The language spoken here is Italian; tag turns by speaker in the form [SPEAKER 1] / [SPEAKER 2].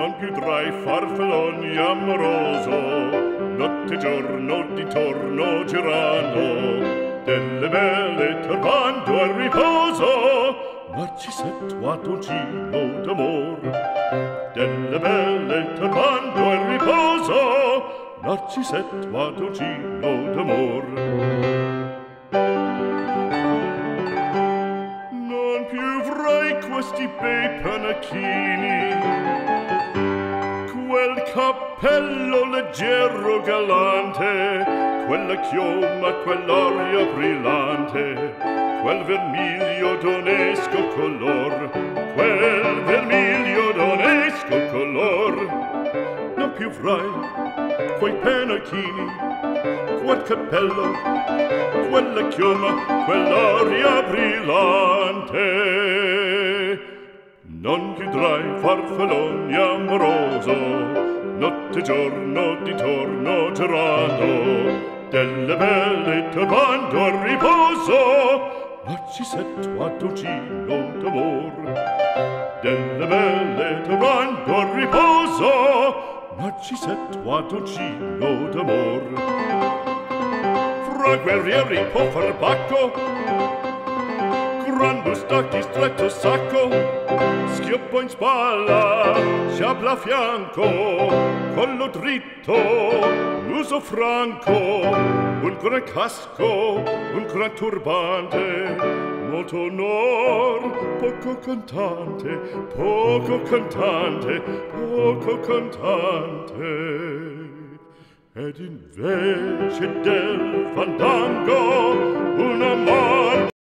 [SPEAKER 1] non più tra i farfalloni amoroso, notte e giorno d'intorno girano, delle belle turbando al riposo, Narcisetto Adolgino d'amor. Delle belle turbando al riposo, Narcisetto Adolgino d'amor. Non più avrai questi bei panacchini, quel cappello leggero galante, quella chioma, quell'aria brillante, quel vermiglio d'onesco color, quel vermiglio d'onesco color. Non più avrai quei panacchini, quel cappello, quella chioma, quell'aria brillante. Non più tra i farfalloni amoroso, notte e giorno d'intorno girando, delle belle turbando al riposo, Narcisetto Adolgino d'amor. Delle belle turbando al riposo, Narcisetto Adolgino d'amor. Fra guerrieri può far bacco, gran stacchi stretto sacco, schioppo in spalla, sciabola a fianco, collo dritto, muso franco, un gran casco, un gran turbante, molto onor, poco cantante, poco cantante, poco cantante. Ed invece del fandango una marcia